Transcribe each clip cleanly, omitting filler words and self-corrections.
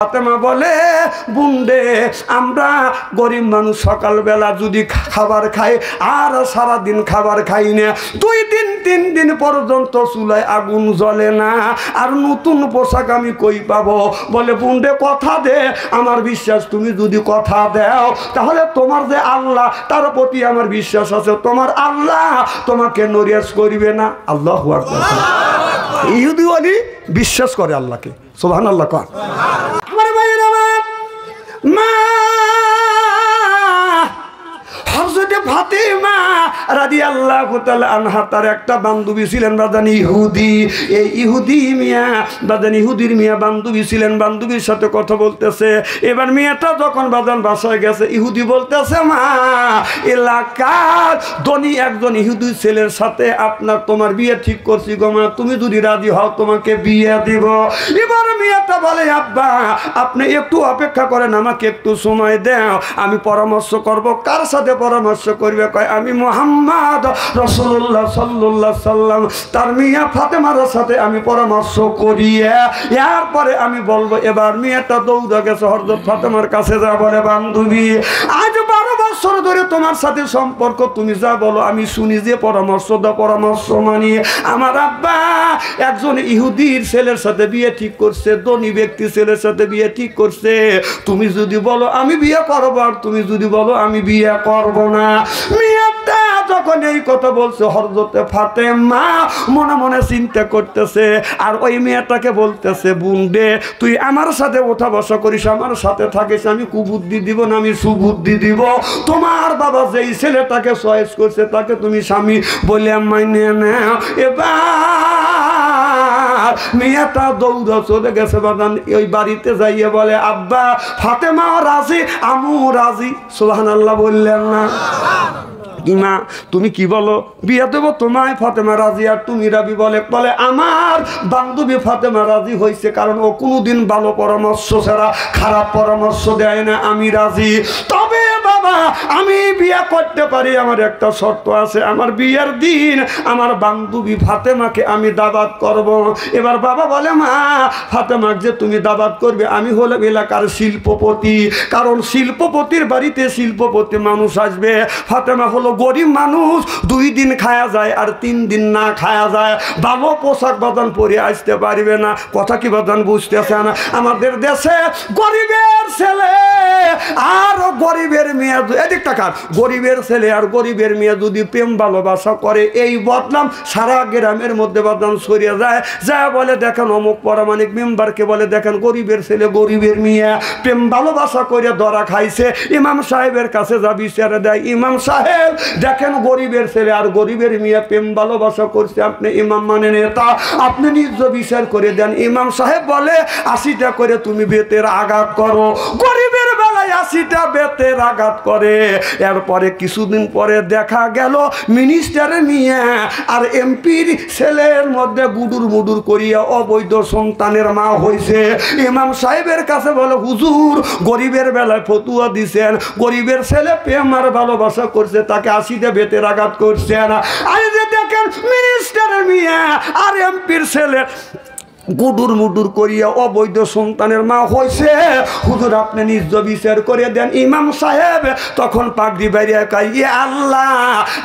ফাতেমা বলে, বুন্ডে আমরা গরিব মানুষ সকালবেলা যদি খাবার খাই আর সারাদিন খাবার খাই না, 2-3 দিন পর্যন্ত চুলায় আগুন জ্বলে না, আর নতুন পোশাক আমি কই পাবো? বলে, বুন্ডে কথা দে, আমার বিশ্বাস তুমি যদি কথা দাও তাহলে তোমার যে আল্লাহ তার প্রতি আমার বিশ্বাস আছে, তোমার আল্লাহ তোমাকে নরিয়াজ করবে না। আল্লাহু আকবার। ইহুদি ওলি বিশ্বাস করে আল্লাহকে। সুবহানাল্লাহ। কর আমার ভাইয়ের আমার মা হযরত ফাতেমা রাদিয়াল্লাহু তাআলা আনহা তার একটা বান্ধবী ছিলেন বাজান ইহুদি। এই ইহুদি মিয়া বাজান ইহুদির মিয়া বান্ধবী ছিলেন, বান্ধবীর সাথে কথা বলতেছে। এবার মেয়েটা যখন বাজান বাসায় গেছে, ইহুদি বলতেছে, মা এলাকার ধনী একজন ইহুদি ছেলের সাথে তোমার বিয়ে ঠিক করছি গো মা, তুমি যদি রাজি হও তোমাকে বিয়ে দিব। এবার মেয়েটা বলে, আব্বা আপনি একটু অপেক্ষা করেন, আমাকে একটু সময় দাও, আমি পরামর্শ করব। কার সাথে পরামর্শ করবে? কয়, আমি মুহাম্মদ রাসূলুল্লাহ সাল্লাল্লাহু আলাইহি সাল্লাম তার মিয়া ফাতেমার সাথে আমি পরামর্শ করি, এরপরে আমি বলবো। এবার মেয়েটা দৌড়ে গেছে হযরত ফাতেমার কাছে, যা বলে, বান্ধবী আজ 12 বছর ধরে তোমার সাথে সম্পর্ক, তুমি যা বলো আমি শুনি, যে পরামর্শ দাও পরামর্শ মানি। আমার আব্বা একজন ইহুদির ছেলের সাথে বিয়ে ঠিক করছে, ধনী ব্যক্তি ছেলের সাথে বিয়ে ঠিক করছে, তুমি যদি বলো আমি বিয়ে করবো, আর তুমি যদি বলো আমি বিয়ে করবো না। মেয়েটা যখন এই কথা বলছে, হযরতে ফাতেমা মনে মনে চিন্তা করতেছে, আর ওই মেয়েটাকে বলতেছে, বুন্ডে তুই আমার সাথে ওঠা বসা করিস, আমার সাথে থাকিস, আমি কুবুদ্ধি দিব না আমি সুবুদ্ধি দিব। তোমার বাবা যেই ছেলেটাকে চয়েস করছে তাকে তুমি স্বামী বলে মাইনে নাও। এবার মেয়েটা দৌড়া চলে গেছে বাদান, ওই বাড়িতে যাইয়ে বলে, আব্বা ফাতেমা রাজি, আমু রাজি। সুবহানাল্লাহ বললেন না? মা তুমি কি বলো? বিয়ে দেবো তোমায়। ফাতেমা রাজি, আর তুমি রাবি? বলে আমার বান্ধবী ফাতেমা রাজি হয়েছে, কারণ ও কোনোদিন ভালো পরামর্শ ছাড়া খারাপ পরামর্শ দেয় না, আমি রাজি। তবে বাবা আমি বিয়ে করতে পারি, আমার একটা শর্ত আছে, আমার বিয়ের দিন আমার বান্ধবী ফাতেমাকে আমি দাওয়াত করব। এবার বাবা বলে, মা ফাতেমাকে যে তুমি দাওয়াত করবে, আমি হলাম এলাকার শিল্পপতি, কারণ শিল্পপতির বাড়িতে শিল্পপতি মানুষ আসবে। ফাতেমা হলো গরিব মানুষ, 2 দিন খায়া যায় আর 3 দিন না খায়া যায়, ভালো পোশাক বাদান পরে আসতে পারবে না। কথা কি বাদান বুঝতেছে না? আমাদের দেশে গরিবের ছেলে আর গরিবের মেয়ে, এদিক টাকার গরিবের ছেলে আর গরিবের মেয়ে যদি প্রেম ভালোবাসা করে, এই বদনাম সারা গ্রামের মধ্যে বদনাম ছড়িয়ে যায়। যা বলে, দেখেন অমুক পরামানিক মেম্বারকে বলে, দেখেন গরিবের ছেলে গরিবের মেয়ে প্রেম ভালোবাসা করে ধরা খাইছে, ইমাম সাহেবের কাছে যা বিচারে দেয়, ইমাম সাহেব দেখেন গরিবের ছেলে আর গরিবের মেয়ে প্রেম ভালোবাসা করছে, আপনি ইমাম মানে নেতা, আপনি নিজ বিচার করে দেন। ইমাম সাহেব বলে, 80টা করে তুমি বেতের আঘাত করো। গরিবের বেলায় 80টা বেতের আঘাত করে। এরপরে কিছুদিন পরে দেখা গেল মিনিস্টারের মেয়ে আর এমপির ছেলের মধ্যে গুডুর মুডুর করিয়া অবৈধ সন্তানের মা হয়েছে। ইমাম সাহেবের কাছে বলে, হুজুর গরিবের বেলায় ফতুয়া দিছেন, গরিবের ছেলে প্রেম আর ভালোবাসা করছে, তাকে 80টা বেতের আঘাত করছে না। আর যে দেখেন মিনিস্টারের মেয়ে আর এমপির ছেলে গুডুর মুডুর করিয়া অবৈধ সন্তানের মা হয়েছে, হুজুর আপনি নিজ বিচার করে দেন। ইমাম সাহেব তখন পাগড়ি বাইরে কয়, ইয়া আল্লাহ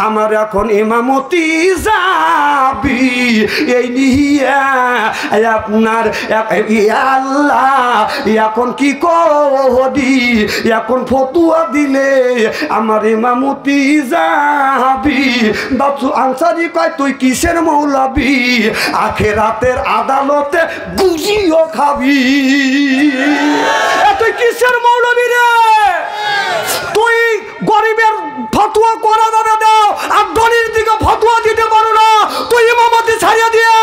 আমার এখন ইমামতি যাবি এই নিয়ে আপনার, ইয়া আল্লাহ এখন কি করি, এখন ফতুয়া দিলে আমার ইমামতি যাবি। বাচ্চু আনসারি কয়, তুই কিসের মৌলবি, আখিরাতের আদালত গুজিও খাবি। তুই কিসের মৌলবি রে? তুই গরিবের ফতোয়া করা যাবে দাও, আর ধনীর দিকে ফতোয়া দিতে পারো না। তুই ইমামতি ছাড়িয়ে দিয়া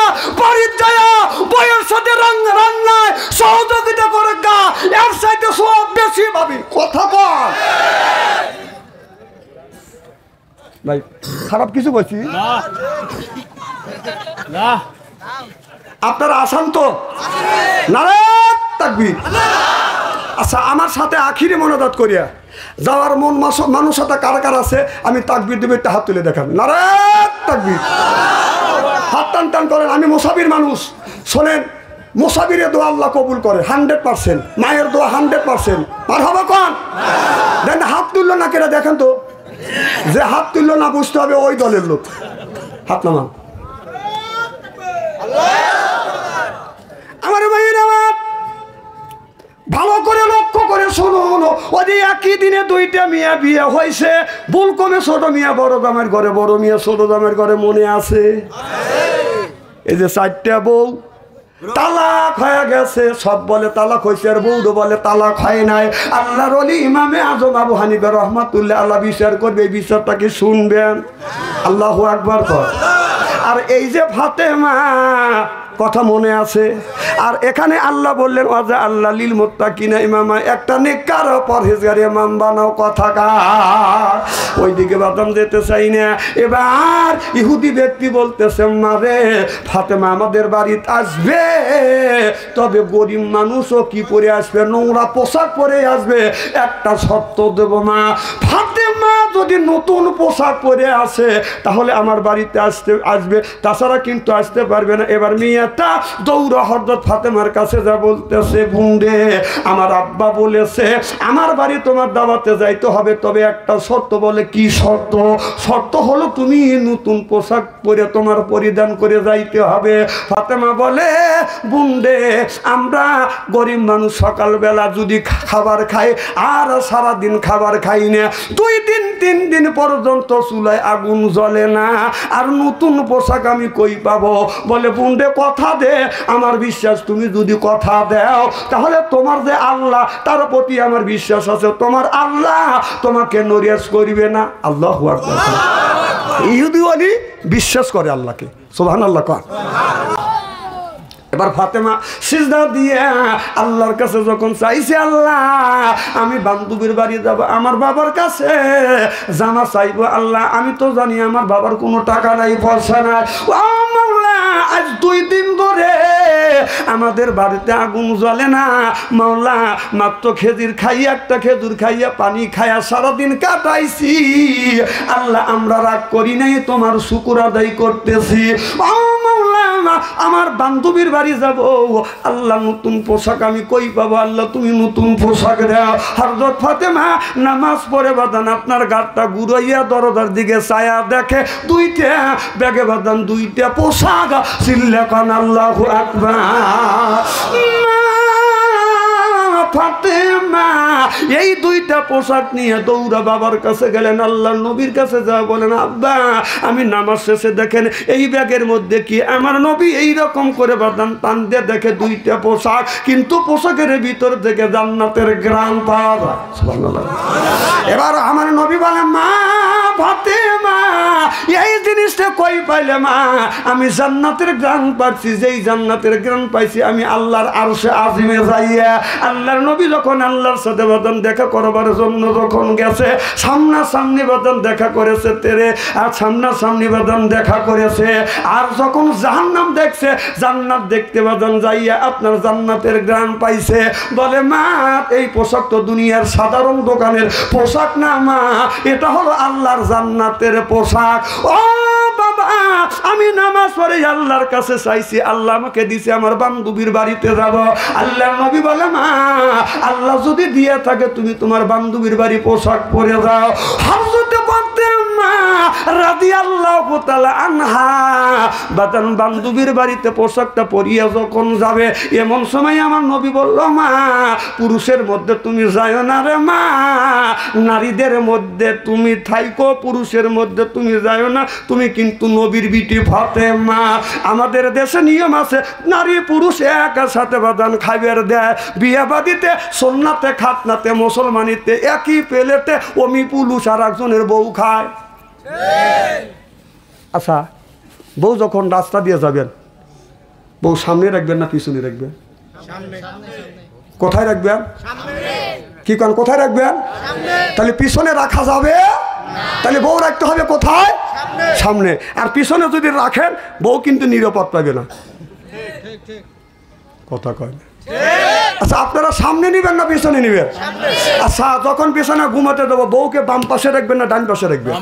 বাড়ির যায়া বইয়ের সাথে রান্নায় সহযোগিতা করে গা, এর সাথে সব বেশি ভাবি। কথা বল ভাই, খারাপ কিছু বলছি না? আপনারা আসান তো? নারায়ে তাকবীর। আচ্ছা আমার সাথে আখিরে মনোদাত করিয়া যাওয়ার মন মানুষতা কার কার আছে, আমি তাকবীর দেব, একটা হাত তুলে দেখান। নারায়ে তাকবীর। হাত টান টান করেন। আমি মুসাফির মানুষ, শোনেন মুসাফিরের দোয়া আল্লাহ কবুল করে 100%, মায়ের দোয়া 100%। আর হবে কোন দেন হাত তুললো না কেন দেখেন তো, যে হাত তুললো না বুঝতে হবে ওই দলের লোক। হাত নামান। আমার ভাইয়ের আমার ভালো করে লক্ষ্য করে শুনুন, ওই যে একই দিনে দুইটা মিয়া বিয়ে হয়েছে, ভুল কমে ছোট মিয়া বড় দামের ঘরে, বড় মিয়া ছোট দামের ঘরে, মনে আছে? এই যে 4টা বউ তালাক হয়ে গেছে, সব বলে তালাক হয়েছে, আর বউ도 বলে তালাক হয় নাই। আল্লাহর ওলি ইমামে আজম আবু হানিফা রহমাতুল্লাহ আল্লাহ বিচার করবে, এই বিচারটাকে শুনবেন। আল্লাহু আকবার কর। আর এই যে ফাতেমা কথা মনে আছে? আর এখানে আল্লাহ বললেন ওয়াজা আল্লাহ লিল মুত্তাকিনা ইমামা, একটা নেককার পরহেজগার ইমাম বানাও। কথা কার? ওইদিকে বাদাম যেতে চাই না। এবার ইহুদি ব্যক্তি বলতেছে মারে ফাতেমা আমাদের বাড়িতে আসবে, তবে গরিব মানুষও কি পরে আসবে? নোংরা পোশাক পরে আসবে। একটা শর্ত দেব মা, ফাতেমা যদি নতুন পোশাক পরে আসে তাহলে আমার বাড়িতে আসবে, তাছাড়া কিন্তু আসতে পারবে না। এবার মেয়েটা দৌড়া হযরত ফাতেমার কাছে যা বলতেছে, বুন্ডে আমার আব্বা বলেছে আমার বাড়ি তোমার দাওয়াতে যাইতে হবে, তবে একটা শর্ত। বলে কি শর্ত? শর্ত হলো তুমি নতুন পোশাক পরে তোমার পরিধান করে যাইতে হবে। ফাতেমা বলে বুন্ডে আমরা গরিব মানুষ সকালবেলা যদি খাবার খাই আর সারাদিন খাবার খাই না, 2 দিন 3 দিন পর্যন্ত চুলায় আগুন জ্বলে না, আর নতুন পোশাক আমি কই পাবো? বলে বুন্ডে কথা দে, আমার বিশ্বাস তুমি যদি কথা দাও তাহলে তোমার যে আল্লাহ তার প্রতি আমার বিশ্বাস আছে, তোমার আল্লাহ তোমাকে নরিয়াজ করবে না। আল্লাহু আকবার। ইহুদি ওলি বিশ্বাস করে আল্লাহকে। সুবহানাল্লাহ কর। এবার ফাতেমা সিজদা দিয়ে আল্লাহর কাছে যখন চাইছে, আল্লাহ আমি বান্ধবীর বাড়ি যাব, আমার বাবার কাছে জামা চাইবো, আল্লাহ আমি তো জানি আমার বাবার কোনো টাকা নাই, পয়সা নাই, আজ 2 দিন ধরে আমাদের বাড়িতে আগুন জ্বলে না মাওলা, মাত্র খেজুর খাইয়া, একটা খেজুর খাইয়া পানি খাইয়া সারাদিন কাটাইছি, আল্লাহ আমরা রাগ করি নাই, তোমার শুকর আদায় করতেছি। আমার বান্ধবীর বাড়ি যাব, আল্লাহ নতুন পোশাক আমি কই পাবো? আল্লাহ তুমি নতুন পোশাক দাও। হযরত ফাতেমা নামাজ পড়ে বাদান আপনার গাটটা ঘুরাইয়া দরজার দিকে ছায়া দেখে 2টা ব্যাগে বাদান 2টা পোশাক। চিল্লাকান আল্লাহু আকবার। ফাতেমা এই 2টা পোশাক নিয়ে দৌড়া বাবার কাছে গেলেন, আল্লাহর নবীর কাছে যা বলেন আব্বা আমি নামাজ শেষে দেখেন এই ব্যাগের মধ্যে কি? আমার নবী এই রকম করে বাদান টান দিয়ে দেখে 2টা পোশাক, কিন্তু পোশাকের ভিতর থেকে জান্নাতের ঘ্রাণ পাওয়া যায়। সুবহানাল্লাহ। এবার আমার নবী বলে মা ফাতেমা এই জিনিসটা কই পাইলে? মা আমি জান্নাতের ঘ্রাণ পাচ্ছি, যেই জান্নাতের ঘ্রাণ পাইছি আমি আল্লাহর আরশে আজিমে যাইয়া। আল্লাহর নবী যখন আল্লাহর সাথে বাদান দেখা করবার জন্য যখন গেছে, সামনাসামনি বাদান দেখা করেছে তেরে, আর সামনাসামনি বাদান দেখা করেছে, আর যখন জাহান্নাম দেখছে, জান্নাত দেখতে বাদান যাইয়া আপনার জান্নাতের ঘ্রাণ পাইছে। বলে মা এই পোশাক তো দুনিয়ার সাধারণ দোকানের পোশাক না মা, এটা হলো আল্লাহর জান্নাতের পোশাক। ও বাবা আমি নামাজ পড়ে আল্লাহর কাছে চাইছি, আল্লাহ আমাকে দিছে আমার বান্ধবীর বাড়িতে যাব। আল্লাহর নবী বলে মা আল্লাহ যদি দিয়ে থাকে তুমি তোমার বান্ধবীর বাড়ি পোশাক পরে যাও। হযরত ফাতেমা রাদিয়াল্লাহু তাআলা আনহা বাদান বান্ধবীর বাড়িতে পোশাকটা পরিয়া যখন যাবে, এমন সময় আমার নবী বলল মা পুরুষের মধ্যে তুমি যাও না রে মা, নারীদের মধ্যে তুমি থাইকো, পুরুষের মধ্যে তুমি যাও না, তুমি কিন্তু নবীর বিটি ফাতেমা। আমাদের দেশে নিয়ম আছে নারী পুরুষ একসাথে বাদান খাইবার দেয়, বিয়ে বাদিতে সুন্নাতে খাতনাতে মুসলমানিতে একই প্লেটে অমি পুরুষ আর একজনের বউ খায়। আচ্ছা বউ যখন রাস্তা দিয়ে যাবেন, বউ সামনে রাখবেন না পিছনে রাখবেন? কোথায় রাখবেন? কি কারণ কোথায় রাখবেন? তাহলে পিছনে রাখা যাবে, তাহলে বউ রাখতে হবে কোথায়? সামনে। আর পিছনে যদি রাখেন বউ কিন্তু নিরাপদ পাবে না। কথা কয় না। আচ্ছা আপনারা সামনে নিবেন না পিছনে নিবেন? আচ্ছা যখন পিছনে ঘুমাতে দেবো বউকে বাম পাশে রাখবেন না ডান পাশে রাখবেন?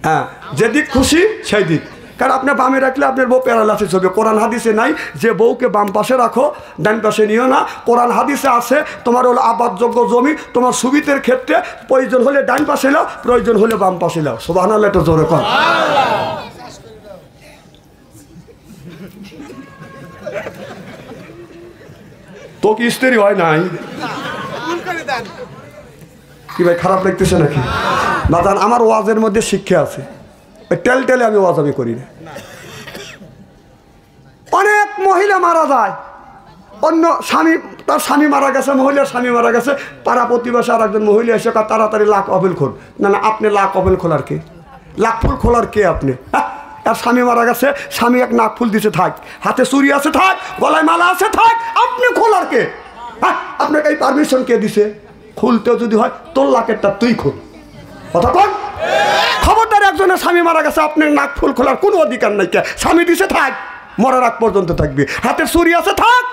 হ্যাঁ যেদিক খুশি সেই দিক। কারণ আপনি বামে রাখলে আপনার বউ প্যারালাইসিস হবে। কোরআন হাদিসে নাই যে বউকে বাম পাশে রাখো ডান পাশে নিও না। কোরআন হাদিসে আছে তোমার হলো আবাদযোগ্য জমি, তোমার সুবিধের ক্ষেত্রে প্রয়োজন হলে ডান পাশে নাও, প্রয়োজন হলে বাম পাশে নাও। সুবহানাল্লাহ, এটা জোরে কর। তো কি স্ত্রী হয় নাই? কি ভাই খারাপ লাগতেছে নাকি? বাজান আমার ওয়াজের মধ্যে শিক্ষা আছে, টেল টেলে আমি ওয়াজ আমি করি না। অনেক মহিলা মারা যায়, অন্য স্বামী, তার স্বামী মারা গেছে, মহিলার স্বামী মারা গেছে, পাড়া প্রতিবেশী আর একজন মহিলা এসে তাড়াতাড়ি লাখ অবেল খোল। না না, আপনি লাখ অবেল খোলার কে? লাখ ফুল খোলার কে আপনি? আর স্বামী মারা গেছে, স্বামী এক নাক ফুল দিছে থাক, হাতে চুরি আছে থাক, গলায় মালা আছে থাক, আপনি খোলার কে? আপনাকে এই পারমিশন কে দিছে? খুলতেও যদি হয় তোর লাখেরটা তুই খোল। কথা কন, খবরদার। একজনের স্বামী মারা গেছে, আপনার নাক ফুল খোলার কোনো অধিকার নাই। কে স্বামী দিছে থাক, মরার আগ পর্যন্ত থাকবে, হাতে চুরি আছে থাক,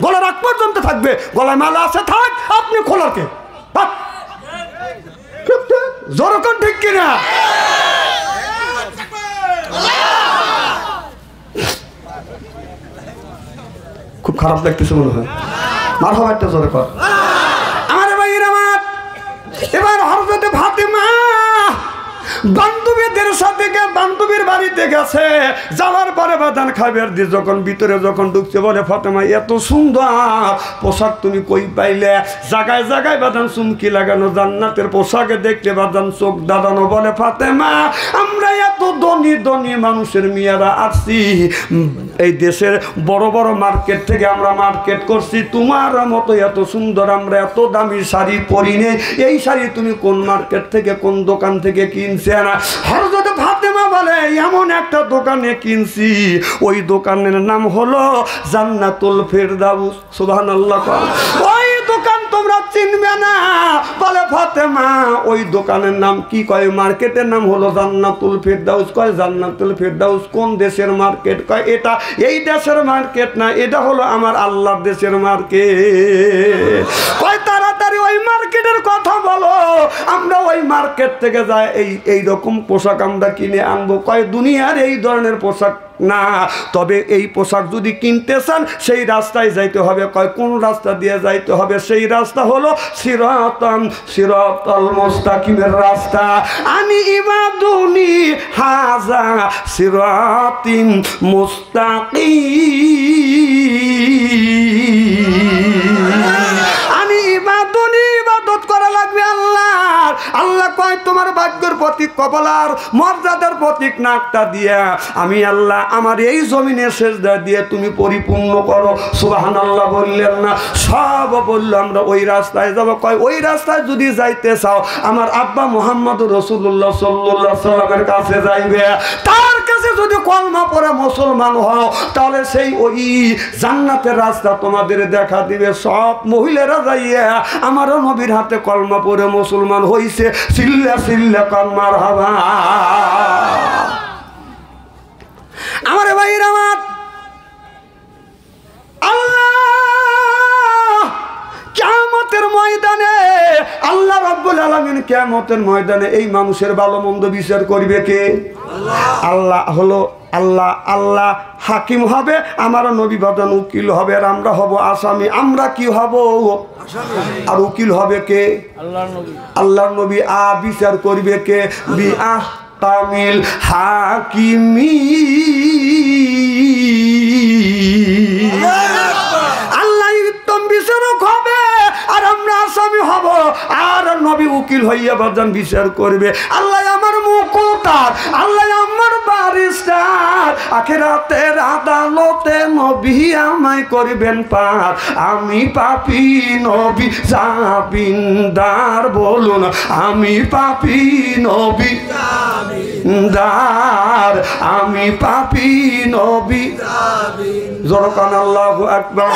গলার আগ পর্যন্ত থাকবে, গলায় মালা আছে থাক, আপনি খোলার কে? জোরকন ঠিক কিনা? খুব খারাপ লাগতেছে মনে হয়। মার হবে একটা জোরে কর। আমার ভাইয়ের আমার, এবার হযরতে ফাতেমা বান্ধবীদের সাথে বান্ধবীর বাড়িতে গেছে। যাওয়ার পরে বাদান খাবার দিয়ে যখন ভিতরে যখন ঢুকছে, বলে ফাতেমা এত সুন্দর পোশাক তুমি কই পাইলে? জায়গায় জায়গায় বাদান চুমকি লাগানো জান্নাতের পোশাকে দেখলে বাদান চোখ দাঁড়ানো। বলে ফাতেমা আমরা এত ধনী ধনী মানুষের মেয়েরা আসছি, এই দেশের বড় বড় মার্কেট থেকে আমরা মার্কেট করছি, তোমার মতো এত সুন্দর আমরা এত দামি শাড়ি পরি নেই। এই শাড়ি তুমি কোন মার্কেট থেকে কোন দোকান থেকে কিনছে? না, হযরত ফাতেমা বলে এমন একটা দোকানে কিনছি, ওই দোকানের নাম হলো জান্নাতুল ফেরদাউস। সুবহানাল্লাহ। ওই দোকান তোমরা চিনবে না। বলে ফাতেমা ওই দোকানের নাম কি? কয় মার্কেটের নাম হলো জান্নাতুল ফেরদাউস। কয় জান্নাতুল ফেরদাউস কোন দেশের মার্কেট? কয় এটা এই দেশের মার্কেট না, এটা হলো আমার আল্লাহর দেশের মার্কেট। কয় তাড়াতাড়ি ওই মার্কেটের কথা বলো, আমরা ওই মার্কেট থেকে যাই এই রকম পোশাক আমরা কিনে আনবো। কয় দুনিয়ার এই ধরনের পোশাক না, তবে এই পোশাক যদি কিনতে চান সেই রাস্তায় যাইতে হবে। কয় কোন রাস্তা দিয়ে যাইতে হবে? সেই রাস্তা হলো সিরাতাল মুস্তাকিমের রাস্তা। আনি ইবাদুনি হাজা সিরাতিন মুস্তাকিম। আনি ইবাদুনি, ইবাদত করা লাগবে আল্লাহর। আল্লাহ কয় তোমার ভাগ্যের প্রতীক কপালার মর্যাদার প্রতীক নাকটা দিয়া আমি আল্লাহ আমার এই জমিনের সেজদা দিয়ে তুমি পরিপূর্ণ করো। সুবহানাল্লাহ বললেন না? সব বলল আমরা ওই রাস্তায় যাব। কয় ওই রাস্তায় যদি যাইতে চাও আমার আব্বা মুহাম্মদুর রাসূলুল্লাহ সাল্লাল্লাহু আলাইহি ওয়াসাল্লামের কাছে যাইবে। তার কাছে যদি কলমা পড়ে মুসলমান হও তাহলে সেই ওই জান্নাতের রাস্তা তোমাদের দেখা দিবে। সব মহিলারা যাইয়া আমার নবীর হাতে কলমা পড়ে মুসলমান হইছে। সিল্লা সিল্লা কান মারহাবা। আমার ভাইয়ের আমার, আল্লাহ কিয়ামতের ময়দানে, আল্লাহ রাব্বুল আলামিন কিয়ামতের ময়দানে এই মানুষের ভালো মন্দ বিচার করবে কে? আল্লাহ হলো আল্লাহ হাকিম হবে, আমার নবী বাদান উকিল হবে, আর আমরা হব আসামি। আমরা কি হব? আর উকিল হবে কে? আল্লাহর নবী। বিচার করবে কে? কামিল হাকিমি। আল্লাহ উত্তম বিচারক হবে আর আমরা আসামি হব, আর নবী উকিল হইয়া বাজান বিচার করবে। আল্লাহ আমার মুকুতার, আল্লাহ আমার বারিস্টার, আখিরাতের আদালতে নবী আমায় করবেন পার। আমি পাপী নবী জামিনদার, বলুন আমি পাপী নবী জামিনদার, আমি পাপী নবী জামিনদার। জোরে কান আল্লাহু আকবার।